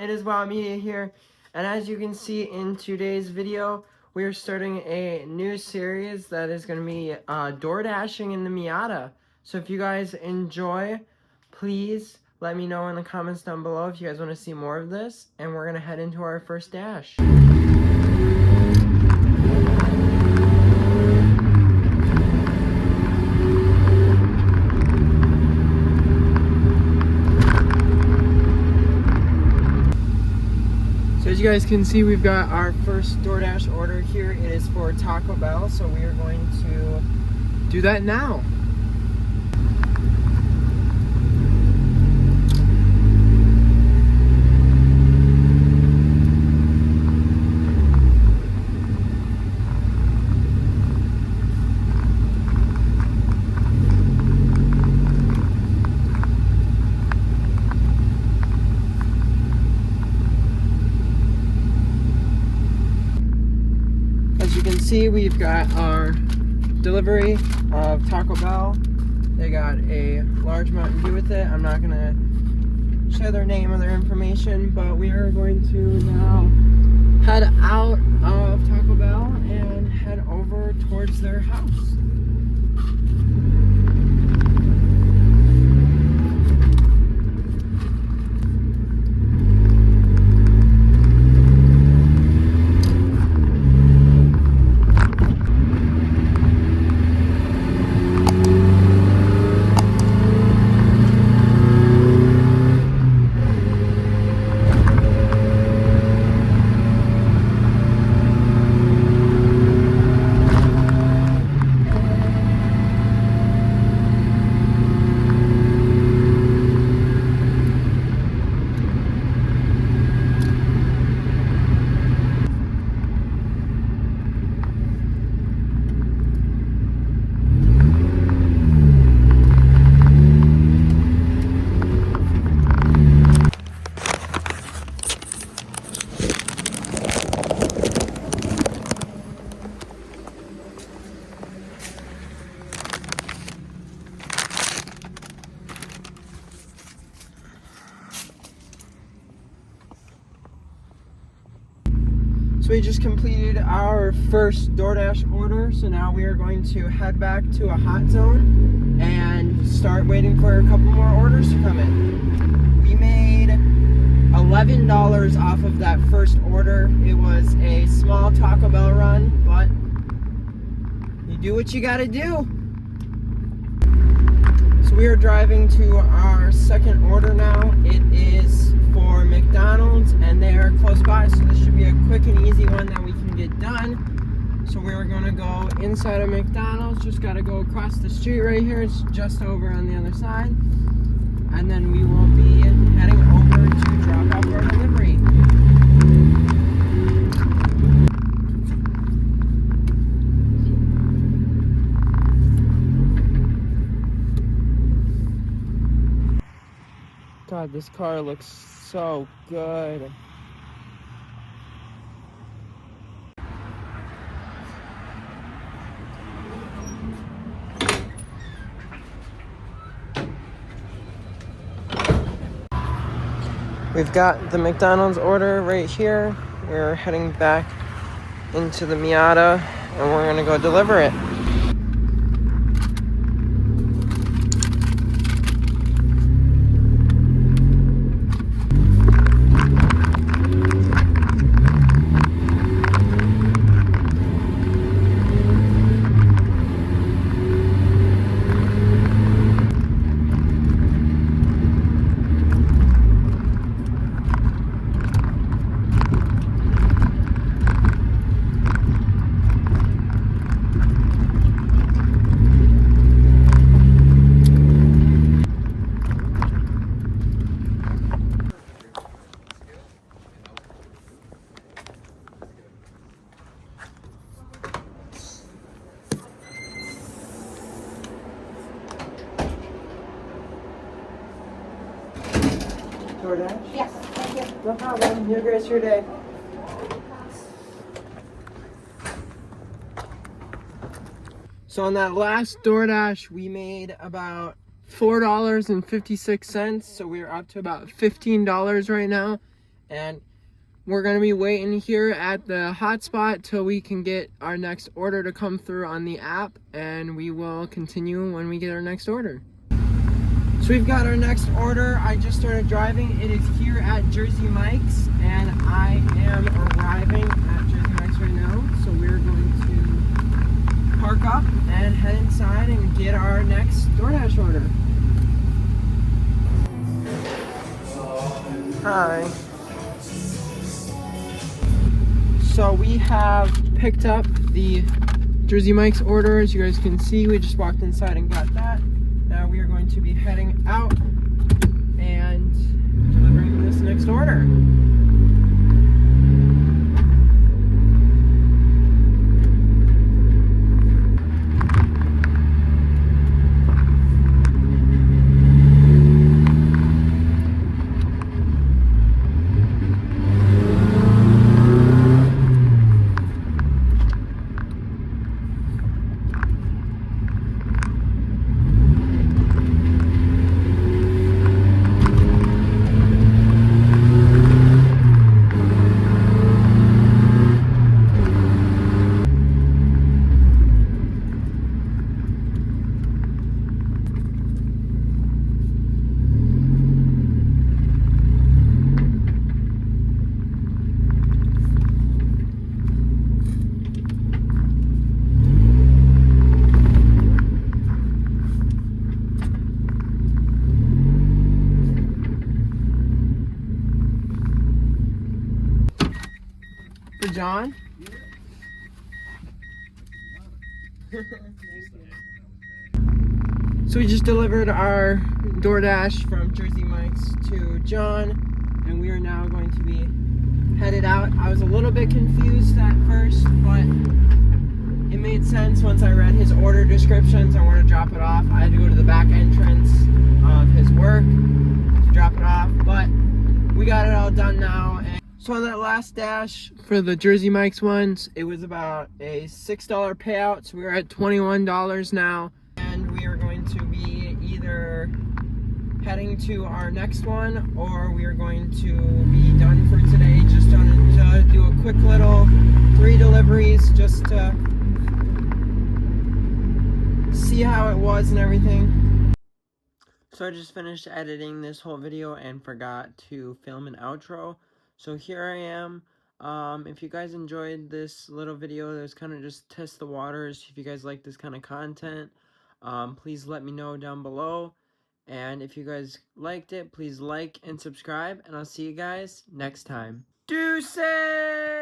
it is Wild Media here, and as you can see in today's video, we are starting a new series that is going to be DoorDashing in the Miata. So if you guys enjoy, please let me know in the comments down below if you guys want to see more of this, and we're going to head into our first dash. So as you guys can see, we've got our first DoorDash order here. It is for Taco Bell, so we are going to do that now. As you can see, we've got our delivery of Taco Bell. They got a large Mountain Dew with it. I'm not going to share their name or their information, but we are going to now head out of Taco Bell and head over towards their house. So we just completed our first DoorDash order, so now we are going to head back to a hot zone and start waiting for a couple more orders to come in. We made $11 off of that first order. It was a small Taco Bell run, but you do what you gotta do. So we are driving to our second order now. It is for McDonald's, and they are close by, so this should be a quick and easy one that we can get done. So we're going to go inside of McDonald's. Just got to go across the street right here. It's just over on the other side, and then we will be heading over to drop off our delivery. God, this car looks so good. We've got the McDonald's order right here. We're heading back into the Miata, and we're gonna go deliver it. DoorDash? Yes, thank you. No problem. You have a great your day. So on that last DoorDash, we made about $4.56. So we're up to about $15 right now. And we're going to be waiting here at the hotspot till we can get our next order to come through on the app, and we will continue when we get our next order. So we've got our next order. I just started driving. It is here at Jersey Mike's, and I am arriving at Jersey Mike's right now. So we're going to park up and head inside and get our next DoorDash order. Hi. So we have picked up the Jersey Mike's order. As you guys can see, we just walked inside and got that. Now we are going to be heading out and delivering this next order. For John? So we just delivered our DoorDash from Jersey Mike's to John, and we are now going to be headed out. I was a little bit confused at first, but it made sense once I read his order descriptions and where to drop it off. I had to go to the back entrance of his work to drop it off, but we got it all done now. So on that last dash for the Jersey Mike's ones, it was about a $6 payout. So we're at $21 now. And we are going to be either heading to our next one, or we are going to be done for today. Just to do a quick little 3 deliveries just to see how it was and everything. So I just finished editing this whole video and forgot to film an outro. So here I am. If you guys enjoyed this little video, that was kind of just test the waters. If you guys like this kind of content, please let me know down below. And if you guys liked it, please like and subscribe. And I'll see you guys next time. Deuces!